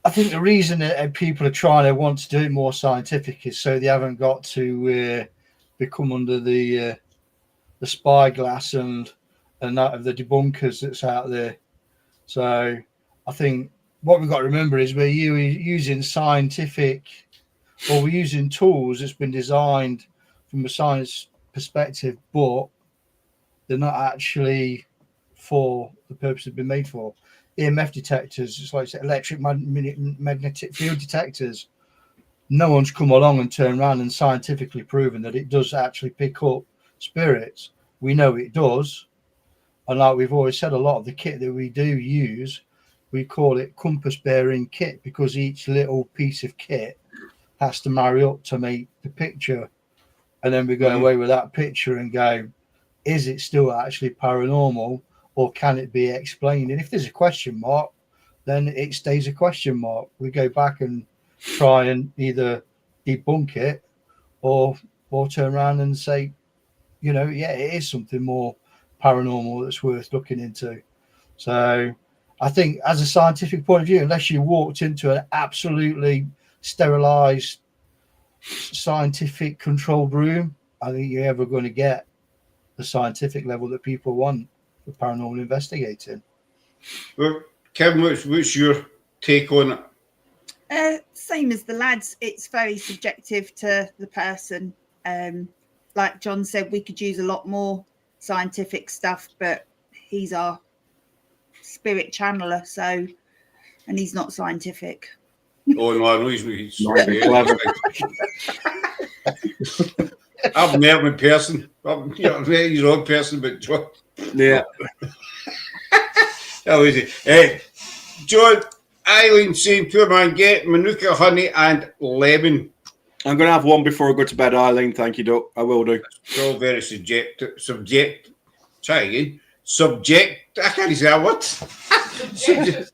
I think the reason that people are trying to want to do it more scientific is so they haven't got to become under the spyglass and that of the debunkers that's out there. So I think what we've got to remember is we're using scientific, or we're using tools that's been designed from a science perspective, but they're not actually for the purpose they've been made for. EMF detectors, just like electric magnetic field detectors, no one's come along and turned around and scientifically proven that it does actually pick up spirits. We know it does. And like we've always said, a lot of the kit that we do use, we call it compass bearing kit, because each little piece of kit has to marry up to make the picture. And then we go away with that picture and go, is it still actually paranormal, or can it be explained? And if there's a question mark, then it stays a question mark. We go back and try and either debunk it or turn around and say, yeah, it is something more paranormal that's worth looking into. So I think as a scientific point of view, unless you walked into an absolutely sterilized scientific controlled room, I think you're ever going to get the scientific level that people want for paranormal investigating. Well, Kevin, what's your take on it? Same as the lads, it's very subjective to the person. Like John said, we could use a lot more scientific stuff, but he's our spirit channeler, so, and he's not scientific. Oh no, I know he's Not even clever. I've met him in person. He's an odd person, but John. Yeah. How is it? John, Eileen saying, poor man, get Manuka honey and lemon. I'm going to have one before I go to bed, Eileen. Thank you, Doc. I will do. It's all very subject. Try again. Subject. I can't say that word. Subject.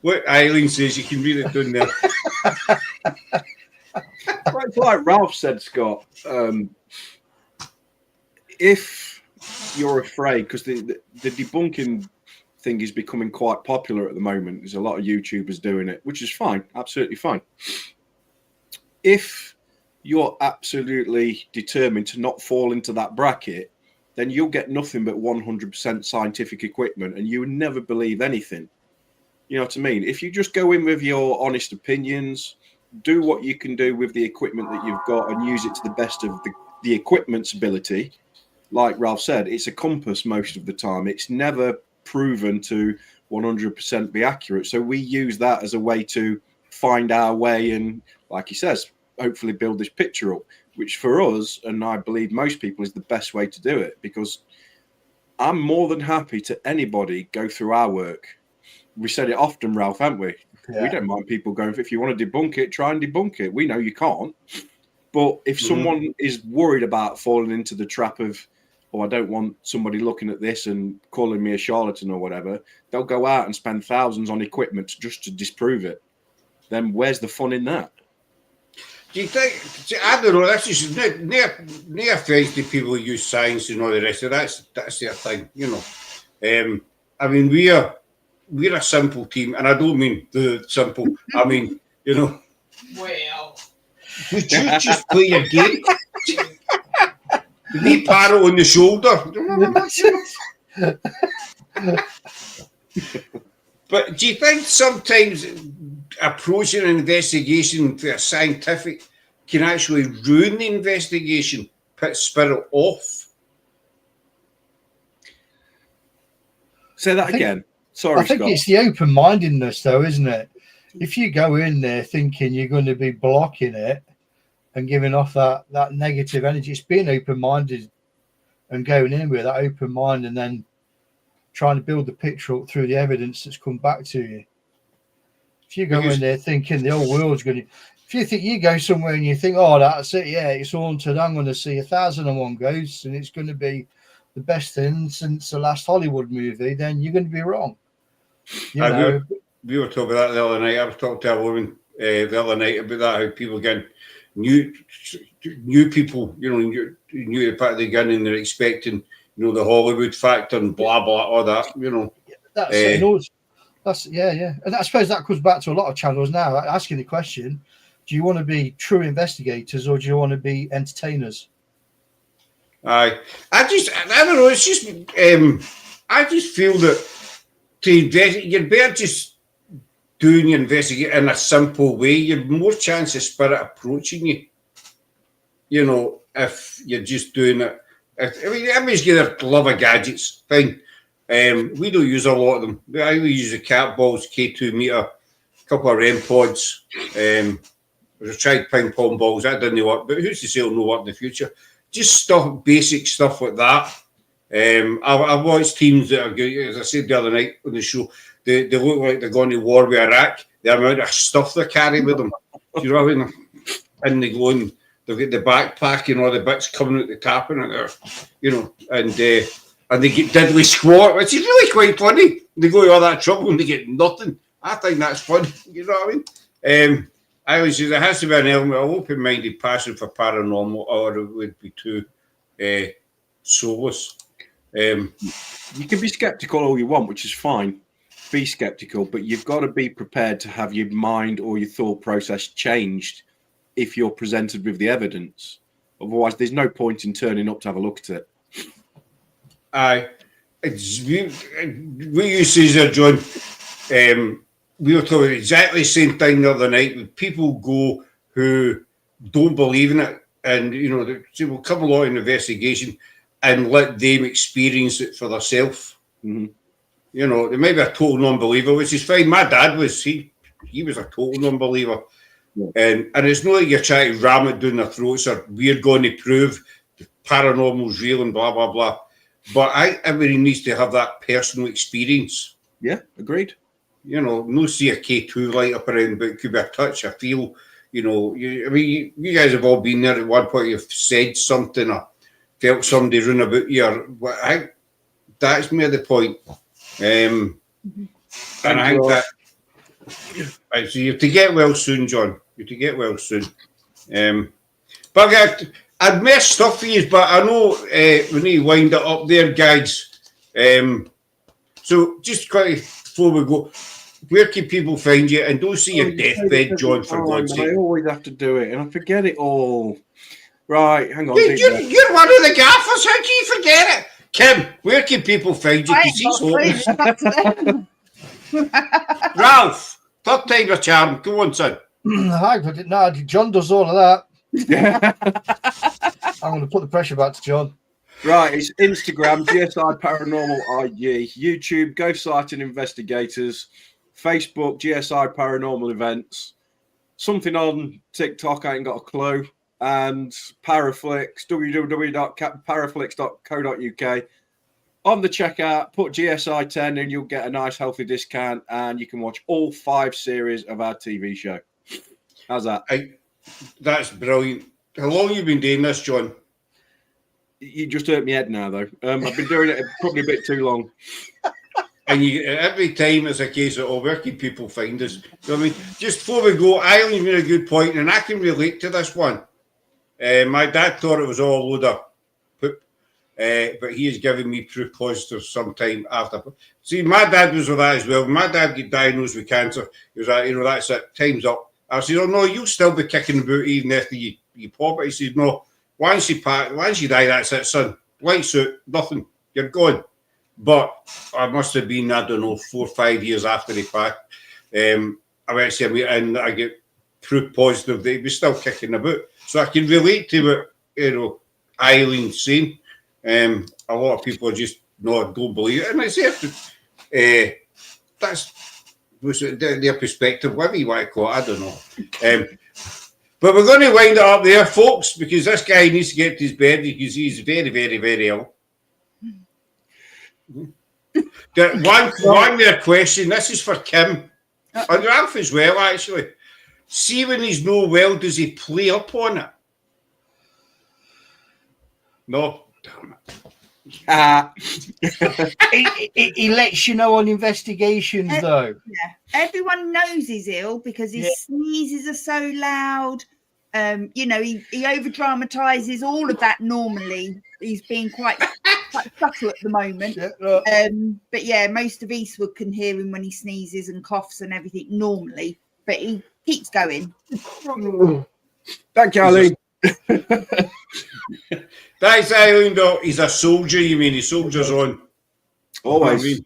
What Eileen says, you can read it down there. Like Ralph said, Scott, if you're afraid, because the debunking thing is becoming quite popular at the moment. There's a lot of YouTubers doing it, which is fine, absolutely fine. If you're absolutely determined to not fall into that bracket, then you'll get nothing but 100% scientific equipment, and you would never believe anything. You know what I mean? If you just go in with your honest opinions, do what you can do with the equipment that you've got and use it to the best of the equipment's ability. Like Ralph said, it's a compass most of the time. It's never proven to 100% be accurate. So we use that as a way to find our way and, like he says, hopefully build this picture up, which for us, and I believe most people, is the best way to do it, because I'm more than happy to anybody go through our work. We said it often, Ralph, haven't we? Yeah. We don't mind people going, if you want to debunk it, try and debunk it. We know you can't. But if someone is worried about falling into the trap of, I don't want somebody looking at this and calling me a charlatan or whatever, they'll go out and spend thousands on equipment just to disprove it. Then where's the fun in that? Do you think, I don't know, that's just no offense to people who use science and all the rest of it. That's their thing, you know. I mean, we're a simple team, and I don't mean the simple. I mean, you know. Well, would you just play your game? They parrot on the shoulder. But do you think sometimes approaching an investigation to a scientific can actually ruin the investigation, put spirit off? Say that again. Sorry, I think Scott. it's the open-mindedness, though, isn't it? If you go in there thinking you're going to be blocking it and giving off that negative energy, it's being open-minded and going in with that open mind and then trying to build the picture up through the evidence that's come back to you. If you go in there thinking the whole world's going to... If you think you go somewhere and you think, oh, that's it, yeah, it's haunted, I'm going to see 1,001 ghosts and it's going to be the best thing since the last Hollywood movie, then you're going to be wrong. You know? We were talking about that the other night. I was talking to a woman the other night about that, how people get new people, you know, new at the part of the gun, and they're expecting, you know, the Hollywood factor and blah blah, all that, you know. That's it. That's yeah. And I suppose that comes back to a lot of channels now asking the question: do you want to be true investigators or do you want to be entertainers? I don't know. It's just I just feel that to invest, you're better just doing your investigate in a simple way. You've more chance of spirit approaching you. You know, if you're just doing it. Everybody's got their love of gadgets. Fine. We don't use a lot of them. I use the cat balls, K2 meter, a couple of REM pods. I tried ping pong balls. That didn't work. But who's to say it'll not work in the future? Just stuff, basic stuff like that. I've watched teams that are good. As I said the other night on the show, they look like they're going to war with Iraq. The amount of stuff they carry with them. Do you know what I mean? And they go and they've got the backpack and all the bits coming out the cap and it, you know, and they get diddly squat, which is really quite funny. They go to all that trouble and they get nothing. I think that's fun. You know what I mean? I always say there has to be an element of open-minded passion for paranormal, or it would be too soulless. You can be skeptical all you want, which is fine. Be skeptical, but you've got to be prepared to have your mind or your thought process changed if you're presented with the evidence. Otherwise, there's no point in turning up to have a look at it. We used to say, John, we were talking exactly the same thing the other night. With people go who don't believe in it, and you know, they will come along in investigation and let them experience it for themselves. Mm-hmm. You know, they might be a total non-believer, which is fine. My dad was he was a total non-believer, and it's not like you're trying to ram it down their throats or we're going to prove the paranormal's real and blah blah blah. But everybody needs to have that personal experience. Yeah, agreed. You know, no see a K2 light up around, but it could be a touch, a feel. You know, you guys have all been there at one point. You've said something or felt somebody run about you. That's more the point. And I think that so you have to get well soon, John. You have to get well soon. But I'd mess stuff for you, but I know we need to wind it up there, guys. So just quickly before we go, where can people find you? And don't see your deathbed, John, for God's sake. I always have to do it, and I forget it all. Right, hang on. You're one of the gaffers. How can you forget it? Kim, where can people find you? Ralph, third time a charm. Go on, son. John does all of that. I'm going to put the pressure back to John. Right, it's Instagram, GSI Paranormal IG, YouTube, Ghost Sighting Investigators, Facebook, GSI Paranormal Events, something on TikTok, I ain't got a clue, and Paraflix, www.paraflix.co.uk. On the checkout, put GSI 10 and you'll get a nice healthy discount, and you can watch all 5 series of our TV show. How's that? That's brilliant. How long have you been doing this, John? You just hurt my head now, though. I've been doing it probably a bit too long. And every time it's a case of, where can people find us? So, I mean, just before we go, Eileen made a good point, and I can relate to this one. My dad thought it was all a load of poop, but he has given me proof positive sometime after. See, my dad was with that as well. When my dad got diagnosed with cancer, he was like, that's it, time's up. I said, oh, no, you'll still be kicking about even after you pop it. He said, no, once you die, that's it, son. Lights out, nothing, you're gone. But I must have been, I don't know, 4 or 5 years after he passed. I went to see him and I get proof positive that he was still kicking about. So I can relate to what, Eileen's saying. A lot of people just don't believe it. And I say, that's their perspective, whatever you want to call it, I don't know. But we're going to wind it up there, folks, because this guy needs to get to his bed because he's very, very, very ill. One more question. This is for Kim. And Ralph as well, actually. See, when he's no well, does he play up on it? No. Damn it. He lets you know on investigations, though. Yeah. Everyone knows he's ill because his sneezes are so loud. He over dramatizes all of that normally. He's being quite quite subtle at the moment. Yeah, look. But yeah, most of Eastwood can hear him when he sneezes and coughs and everything normally, but he keeps going. Thank you, Eileen. That's Eileen, though. He's a soldier, you mean? He soldiers on. Always. You know what I mean?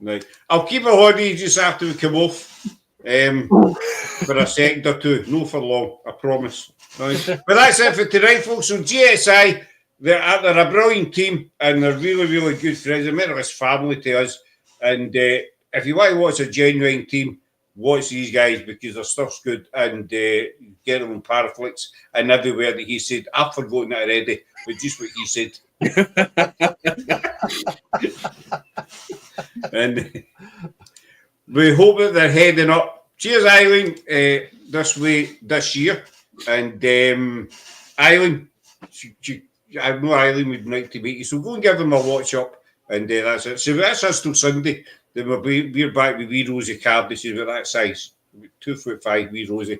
Right. I'll keep a holiday just after we come off for a second or two. No for long, I promise. Right. But that's it for tonight, folks. So GSI, they're a brilliant team and they're really, really good friends. They're more or less family to us. And if you want to watch a genuine team, watch these guys because their stuff's good and get them on Paraflix and everywhere that he said. I've forgotten it already, but just what he said. And we hope that they're heading up. Cheers, Eileen, this way this year. And Eileen, I know Eileen would like to meet you, so go and give them a watch up. And that's it. So that's us till Sunday. Then we're back with wee Rosie Cardi. She's about that size, 2'5", wee Rosie.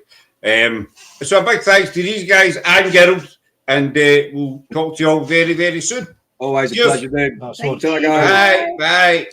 So a big thanks to these guys and girls, and we'll talk to you all very, very soon. Always Cheers. a pleasure, dude. That's Thank what. you. Guys. Bye. Bye.